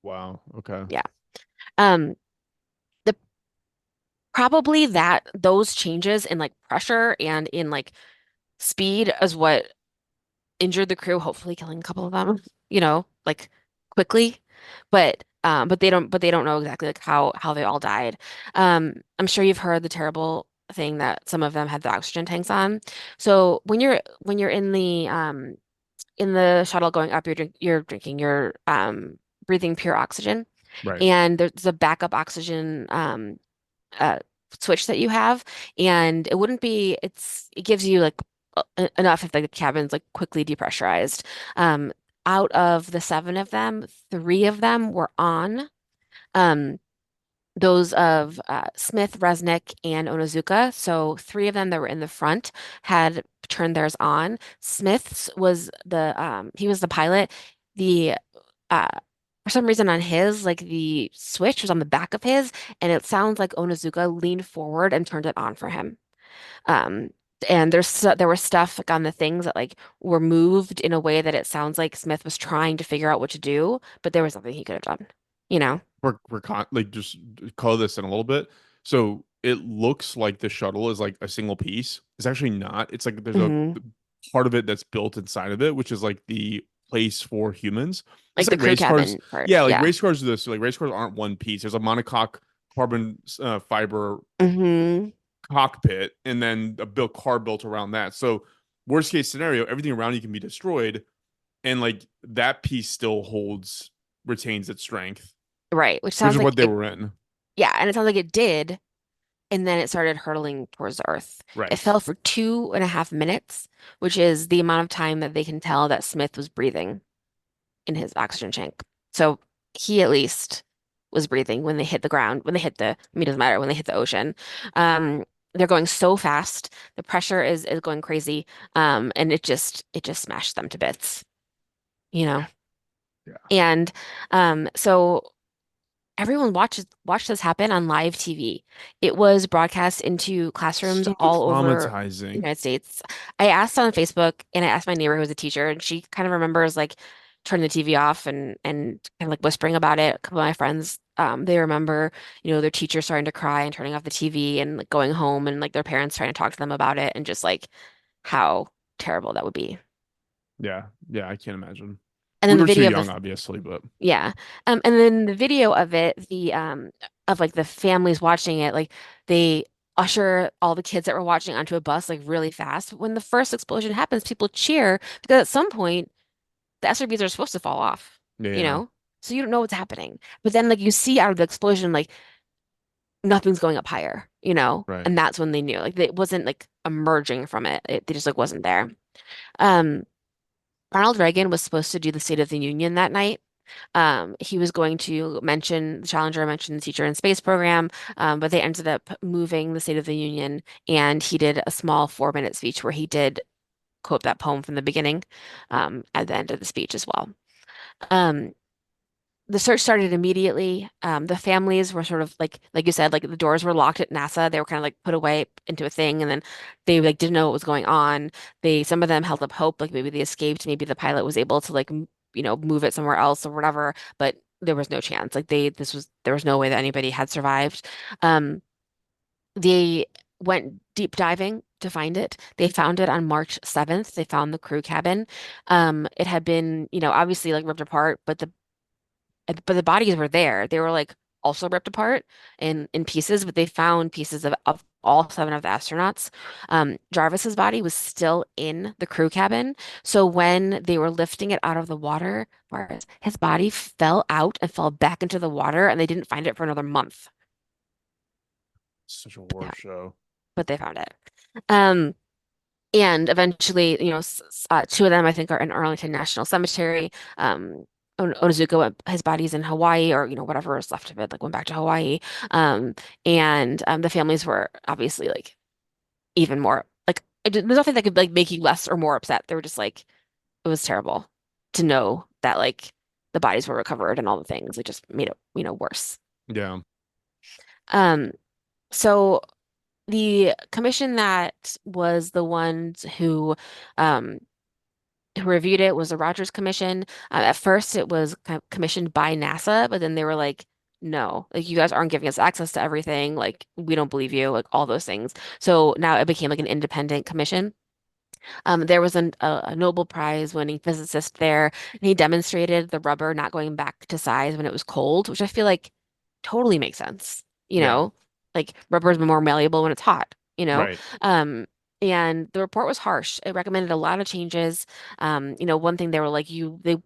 Wow. Okay.
Yeah. Um, the probably that those changes in like pressure and in like speed is what injured the crew, hopefully killing a couple of them, like quickly. But they don't know exactly like how they all died. I'm sure you've heard the terrible thing that some of them had the oxygen tanks on. So when you're in the shuttle going up, you're breathing pure oxygen,
Right.
and there's a backup oxygen uh, switch that you have, and it gives you like enough if like, the cabin's like quickly depressurized. Um, Out of the 7 of them, 3 of them were on. Um, those of Smith, Resnick, and Onizuka. So 3 of them that were in the front had turned theirs on. Smith's was he was the pilot. The uh, for some reason on his, like the switch was on the back of his, and it sounds like Onizuka leaned forward and turned it on for him. Um, and there was stuff like on the things that like were moved in a way that it sounds like Smith was trying to figure out what to do, but there was nothing he could have done, you know?
Like just color this in a little bit. So it looks like the shuttle is like a single piece. It's actually not. It's like there's a
Hmm.
part of it that's built inside of it, which is like the place for humans. It's
Like the
like
crew
race cars.
cabin part.
Yeah, like
Yeah.
race cars do this. So like race cars aren't one piece. There's a monocoque carbon fiber
Hmm.
cockpit, and then a built car built around that. So worst case scenario, everything around you can be destroyed, and like that piece still retains its strength,
Right. Which
which
sounds
is
like
what they
it,
were in.
yeah, and it sounds like it did, and then it started hurtling towards the earth. It
Right.
fell for 2.5 minutes, which is the amount of time that they can tell that Smith was breathing in his oxygen tank. So he at least was breathing when they hit the ground, when they hit I mean, it doesn't matter, when they hit the ocean. Um, they're going so fast. The pressure is going crazy. And it just smashed them to bits, you know?
Yeah.
And so everyone watched this happen on live TV. It was broadcast into classrooms
So
all over the
traumatizing.
United States. I asked on Facebook and I asked my neighbor who was a teacher, and she kind of remembers like turning the TV off and kind of like whispering about it. A couple of my friends, they remember, their teacher starting to cry and turning off the TV and like going home and like their parents trying to talk to them about it and just like how terrible that would be.
Yeah, yeah, I can't imagine.
And
We
then the
were too
video of
young,
the
obviously, but
Yeah. And then the video of it, the of like the families watching it, like they usher all the kids that were watching onto a bus like really fast. When the first explosion happens, people cheer because at some point the SRBs are supposed to fall off, you
yeah,
know? So you don't know what's happening. But then like you see out of the explosion, like nothing's going up higher, you know?
right.
And that's when they knew. Like it wasn't like emerging from it. They just like wasn't there. Um, Ronald Reagan was supposed to do the State of the Union that night. He was going to mention the Challenger, mentioned the Teacher in Space program, but they ended up moving the State of the Union, and he did a small 4-minute speech where he did quote that poem from the beginning, at the end of the speech as well. Um, the search started immediately. The families were sort of like you said, like the doors were locked at NASA. They were kind of like put away into a thing, and then they like didn't know what was going on. Some of them held up hope, like maybe they escaped, maybe the pilot was able to like move it somewhere else or whatever. But there was no chance. Like there was no way that anybody had survived. They went deep diving to find it. They found it on March 7th. They found the crew cabin. It had been, obviously like ripped apart, but the bodies were there. They were like also ripped apart in pieces, but they found pieces of all 7 of the astronauts. Jarvis's body was still in the crew cabin. So when they were lifting it out of the water, his body fell out and fell back into the water, and they didn't find it for another month.
Such a horror show.
But they found it. Um, And eventually, 2 of them, I think, are in Arlington National Cemetery. Onizuka, his body's in Hawaii, or whatever is left of it, like went back to Hawaii. And the families were obviously like even more like there's nothing that could like make you less or more upset. They were just like it was terrible to know that like the bodies were recovered and all the things. It just made it worse.
Yeah.
Um, so the commission that was the ones um who reviewed it was the Rogers Commission. At first, it was kind of commissioned by NASA, but then they were like, no, like you guys aren't giving us access to everything. Like we don't believe you, like all those things. So now it became like an independent commission. There was a Nobel Prize winning physicist there, and he demonstrated the rubber not going back to size when it was cold, which I feel like totally makes sense.
Yeah.
Like rubber is more malleable when it's hot, you know?
Right.
Um, and the report was harsh. It recommended a lot of changes. One thing they were like, they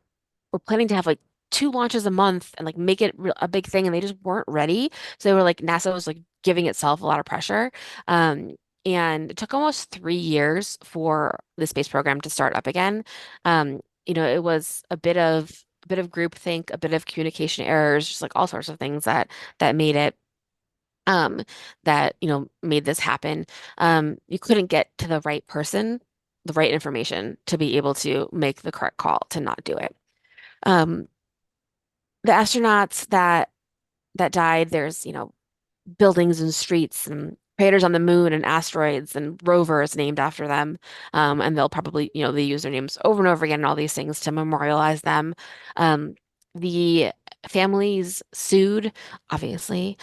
were planning to have like 2 launches a month and like make it a big thing, and they just weren't ready. So they were like, NASA was like giving itself a lot of pressure. Um, and it took almost 3 years for the space program to start up again. It was a bit of groupthink, a bit of communication errors, just like all sorts of things that made it um made this happen. You couldn't get to the right person, the right information to be able to make the correct call to not do it. Um, the astronauts that died, there's, buildings and streets and craters on the moon and asteroids and rovers named after them. And they'll probably, they use their names over and over again and all these things to memorialize them. Um, the families sued, obviously.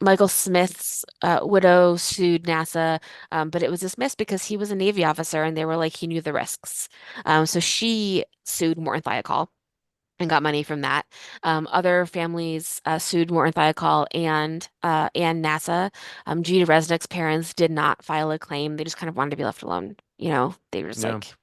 Michael Smith's widow sued NASA, but it was dismissed because he was a Navy officer and they were like, he knew the risks. So she sued Morton Thiokol and got money from that. Other families sued Morton Thiokol and NASA. Judy Resnick's parents did not file a claim. They just kind of wanted to be left alone. They were just
Yeah.
like,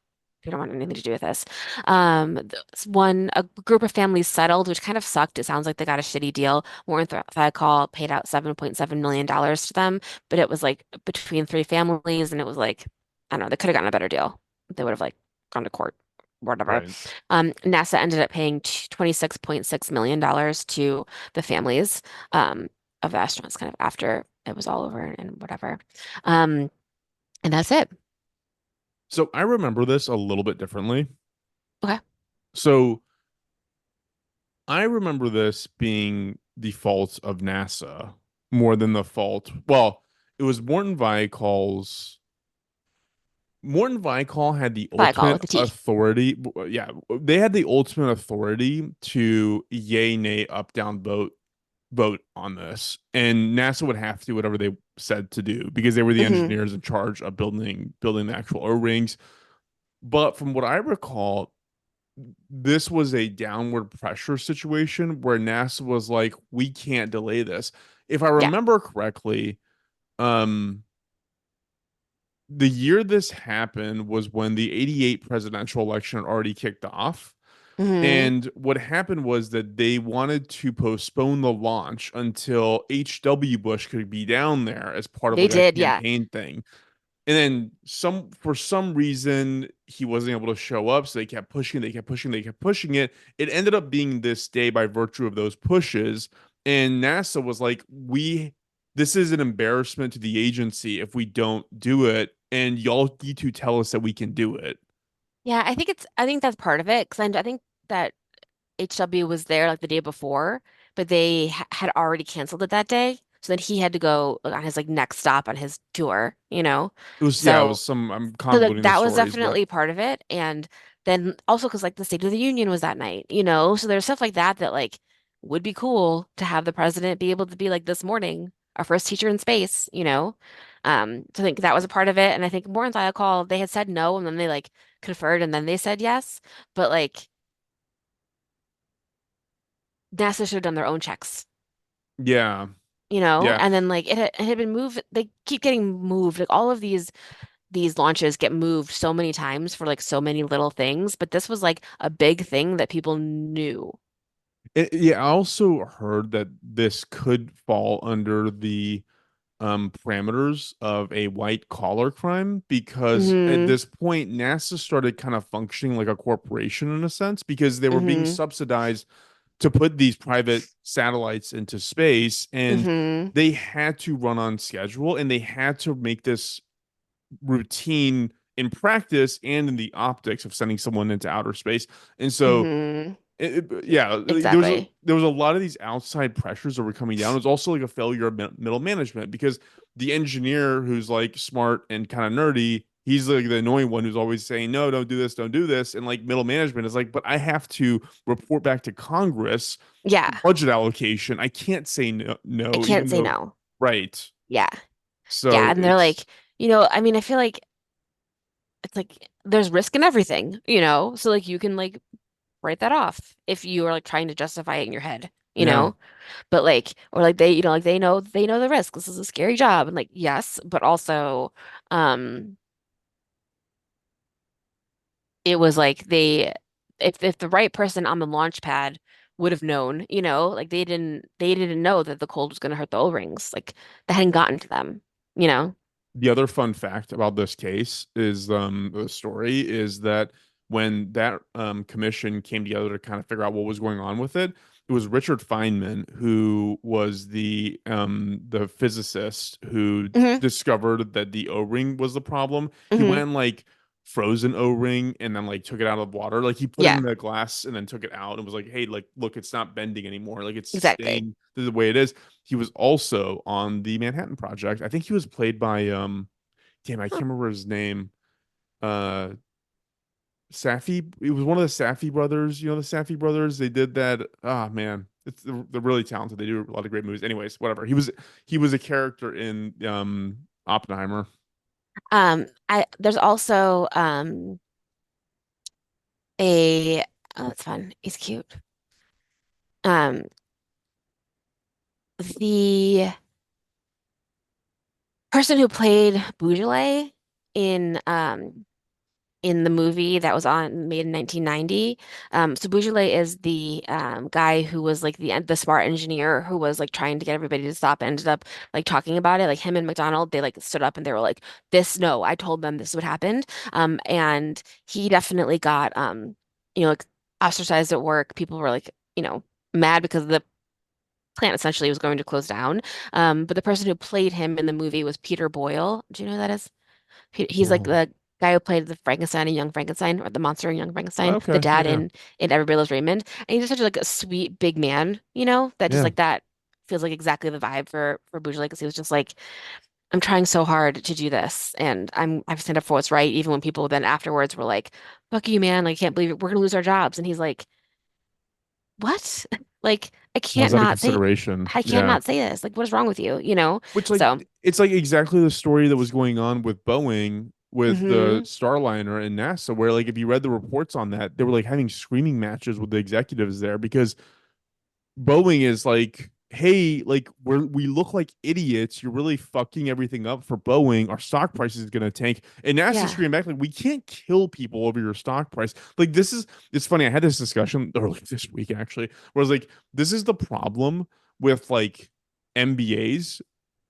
we don't want anything to do with this. A group of families settled, which kind of sucked. It sounds like they got a shitty deal. Morton Thiokol paid out $7.7 million to them, but it was like between 3 families, and it was like, I don't know, they could have gotten a better deal. They would have like gone to court, whatever.
Right.
NASA ended up paying $26.6 million to the families of the astronauts kind of after it was all over and whatever. Um, and that's it.
So I remember this a little bit differently.
Okay.
So I remember this being the fault of NASA more than the fault. Well, it was Morton Vicol had the
What I call it
ultimate
with a T.
authority. Yeah, they had the ultimate authority to yay, nay, up, down, vote on this, and NASA would have to do whatever they said to do because they were the
Hmm.
engineers in charge of building the actual O-rings. But from what I recall, this was a downward pressure situation where NASA was like, we can't delay this. If I
Yeah.
remember correctly, um, the year this happened was when the 88 presidential election had already kicked off.
Hmm.
And what happened was that they wanted to postpone the launch until H.W. Bush could be down there as part of
They
like a
did. Yeah.
campaign thing. And then for some reason he wasn't able to show up, so they kept pushing, they kept pushing, they kept pushing it. It ended up being this day by virtue of those pushes. And NASA was like, we this is an embarrassment to the agency if we don't do it, and y'all need to tell us that we can do it.
Yeah. I think that's part of it because I think that HW was there like the day before, but they ha had already canceled it that day. So then he had to go like, on his like next stop on his tour, you know?
It was yeah, it was
So,
some I'm
so like
convoluting the
that was
stories, but
definitely part of it. And then also because like the State of the Union was that night, you know? So there's stuff like that that like would be cool to have the president be able to be like this morning, our first teacher in space, you know? So I think that was a part of it. And I think more than I call, they had said no and then they like conferred and then they said yes. But like NASA should have done their own checks,
yeah,
you know?
yeah.
And then like it had been moved, they keep getting moved. Like all of these launches get moved so many times for like so many little things, but this was like a big thing that people knew.
Yeah, I also heard that this could fall under the parameters of a white collar crime because at
Hmm.
this point NASA started kind of functioning like a corporation in a sense because they were being
Hmm.
subsidized to put these private satellites into space, and
Hmm.
they had to run on schedule and they had to make this routine in practice and in the optics of sending someone into outer space. And so
Hmm.
yeah,
Exactly.
there was a lot of these outside pressures that were coming down. It was also like a failure of middle management because the engineer who's like smart and kind of nerdy, he's like the annoying one who's always saying no, don't do this, and like middle management is like, but I have to report back to Congress
Yeah.
budget allocation. I can't say
I
no,
can't
even
say
though
no.
right.
Yeah. Yeah.
So
And they're
it's
like, I mean, I feel like it's like there's risk in everything, you know? So like you can like write that off if you are like trying to justify it in your head, you
yeah.
know? But like, or like they, like they know the risk. This is a scary job. And like, yes, but also, um, it was like if the right person on the launch pad would have known, like they didn't know that the cold was going to hurt the O-rings. Like that hadn't gotten to them, you know?
The other fun fact about this case is the story is that when that commission came together to kind of figure out what was going on with it, it was Richard Feynman who was the physicist who
Hmm.
discovered that the O-ring was the problem. He
Hmm.
went and like froze an O-ring and then like took it out of the water. Like he put it
Yeah,
in the glass and then took it out and was like, "Hey, like look, it's not bending anymore. Like it's
exactly.
staying the way it is." He was also on the Manhattan Project. I think he was played by damn, I
Huh.
can't remember his name. Uh Safdie. It was one of the Safdie brothers. You know the Safdie brothers? They did that. Ah man. They're really talented. They do a lot of great movies. Anyways, whatever. He was a character in Oppenheimer.
I there's also a oh, it's fun. He's cute. Um, the person who played Bougele in um in the movie that was on made in 1990. So Bougele is the guy who was like the smart engineer who was like trying to get everybody to stop, ended up like talking about it. Like him and McDonald, they like stood up and they were like, "This, no, I told them this would happen." And he definitely got like ostracized at work. People were like, mad because the plant essentially was going to close down. But the person who played him in the movie was Peter Boyle. Do you know who that is? He's like
Whoa.
guy who played the Frankenstein in Young Frankenstein, or the monster in Young Frankenstein, the
Okay,
dad
yeah,
in Everybody Loves Raymond. And he's just such like a sweet big man, you know, that just
yeah.
like that feels like exactly the vibe for Bourgeois, because he was just like, I'm trying so hard to do this, and I've stand up for what's right, even when people then afterwards were like, "Fuck you, man! Like, I can't believe it. We're gonna lose our jobs." And he's like, "What? Like,
Was that a consideration?
I can't
Yeah.
not say this. Like, what is wrong with you? You know?"
Which like
So,
it's like exactly the story that was going on with Boeing with the
hmm
Starliner and NASA, where like if you read the reports on that, they were like having screaming matches with the executives there because Boeing is like, hey, like we look like idiots. You're really fucking everything up for Boeing. Our stock price is gonna tank. And NASA
yeah,
screaming back like, we can't kill people over your stock price. Like this is it's funny. I had this discussion earlier this week actually, where I was like, this is the problem with like MBAs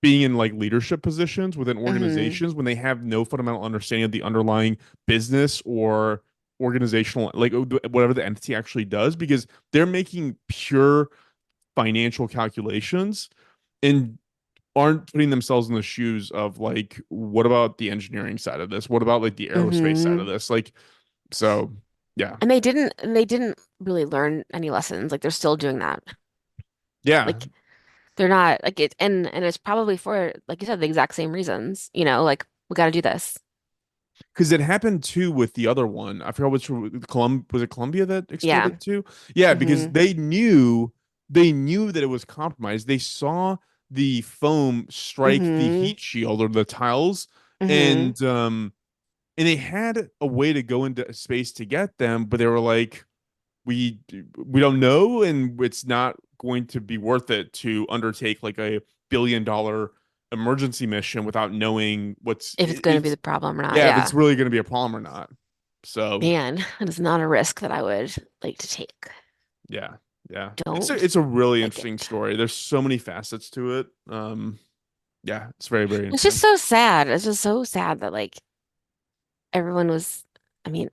being in like leadership positions within
hmm
organizations when they have no fundamental understanding of the underlying business or organizational like whatever the entity actually does because they're making pure financial calculations and aren't putting themselves in the shoes of like what about the engineering side of this, what about like the aerospace side of
hmm
this, like so yeah,
and they didn't really learn any lessons. Like, they're still doing that.
yeah,
Like, they're not like it, and it's probably for, like you said, the exact same reasons. You know, like we got to do this.
because it happened too with the other one. I forgot which was it Columbia that
Yeah.
exploded too? Yeah, because
hmm
they knew that it was compromised. They saw the foam strike the
hmm
heat shield or the tiles,
hmm
and and they had a way to go into space to get them, but they were like, we we don't know, and it's not going to be worth it to undertake like a $1 billion emergency mission without knowing
If it's going to be
it's
the problem or not.
yeah, if it's
Yeah.
really going to be a problem or not. So
Man, it is not a risk that I would like to take.
yeah, yeah,
Don't
it's a really
like
interesting
it.
story. There's so many facets to it. Yeah, it's very very
It's just
interesting.
so sad. It's just so sad that like everyone was, I mean,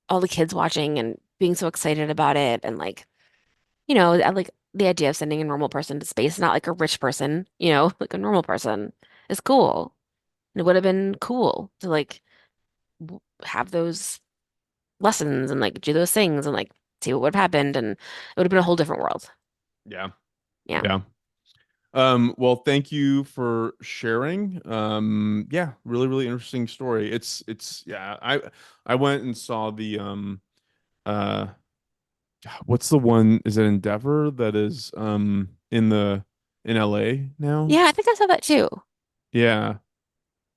all the kids watching and being so excited about it, and like, you know, I like the idea of sending a normal person to space, not like a rich person, you know, like a normal person is cool. And it would have been cool to like have those lessons and like do those things and like see what would have happened, and it would have been a whole different world.
Yeah,
Yeah.
yeah. Well, thank you for sharing. Yeah, really, really interesting story. Yeah, I went and saw the uh what's the one, is it Endeavor that is in LA now?
Yeah, I think I saw that too.
Yeah.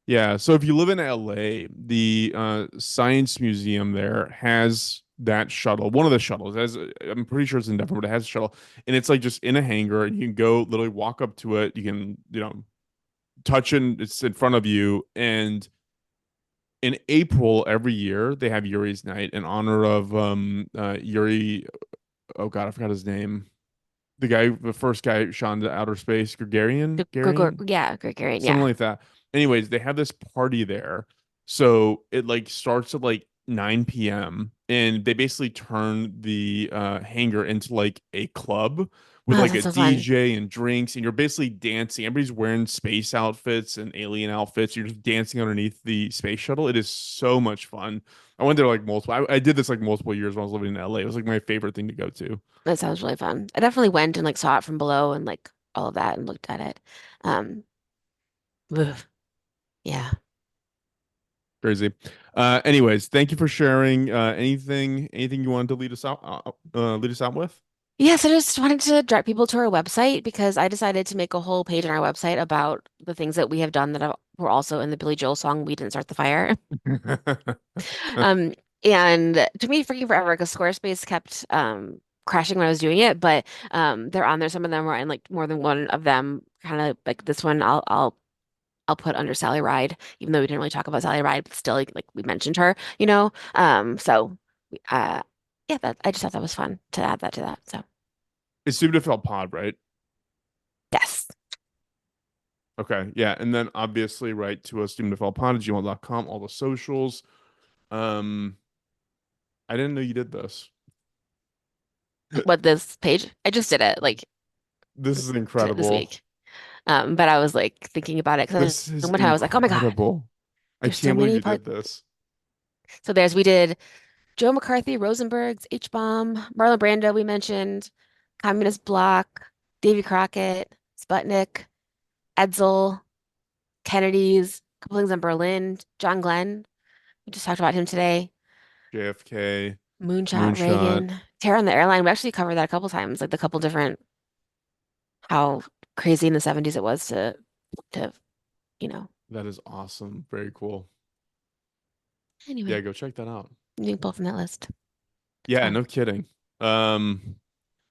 Yeah. So if you live in LA, the Science Museum there has that shuttle, one of the shuttles. I'm pretty sure it's Endeavor, but it has a shuttle. And it's like just in a hangar and you can go literally walk up to it. You can, touch and it's in front of you. And in April every year they have Yuri's Night in honor of Yuri. Oh God, I forgot his name. The first guy shot into outer space, Gregarian,
Yeah, Gregorian.
something
Yeah.
like that. Anyways, they have this party there. So it like starts at like 9 p.m. and they basically turn the hangar into like a club with
Oh,
like
that's
a
so fun.
DJ and drinks, and you're basically dancing. Everybody's wearing space outfits and alien outfits. You're just dancing underneath the space shuttle. It is so much fun. I went there like multiple. I did this like multiple years when I was living in LA. It was like my favorite thing to go to.
That sounds really fun. I definitely went and like saw it from below and like all of that and looked at it. Um, ugh, yeah.
Crazy. Anyways, thank you for sharing. Anything you wanted to lead us out with?
Yes, I just wanted to direct people to our website because I decided to make a whole page on our website about the things that we have done were also in the Billy Joel song "We Didn't Start the Fire." Um, and to me, freaking forever because Squarespace kept crashing when I was doing it, but they're on there. Some of them are in like more than one of them. Kind of like this one, I'll put under Sally Ride, even though we didn't really talk about Sally Ride, but still like we mentioned her, you know. So uh, yeah, that I just thought that was fun to add that to that. So
It's Super Default Pod, right?
yes,
Okay, yeah, and then obviously write to us, studentdefaultpod@gmail.com, all the socials. Um, I didn't know you did this.
what this page? I just did it like
This is
did it this
incredible.
week. But I was like thinking about it because
This is
one time I was like, oh my God.
incredible. I
There's so
can't believe
many
you did
parts.
this.
So we did Joe McCarthy, Rosenberg's, H-bomb, Marlon Brando we mentioned, Communist Bloc, Davy Crockett, Sputnik, Edsel, Kennedy's, a couple things in Berlin, John Glenn. We just talked about him today.
JFK,
Moonshot,
Moonshot.
Reagan, Terror on the Airline. We actually covered that a couple times, like the couple different how crazy in the 70s it was to, you know.
That is awesome. Very cool. Yeah,
Anyway,
go check that out.
you can pull from that list. It's
Yeah,
fun.
no kidding.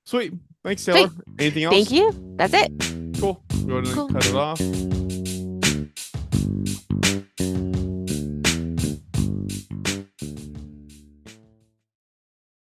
Sweet. Thanks, Taylor.
Sweet.
Anything
Thank
else?
you. That's it.
Cool. Go ahead and
Cool.
cut it off.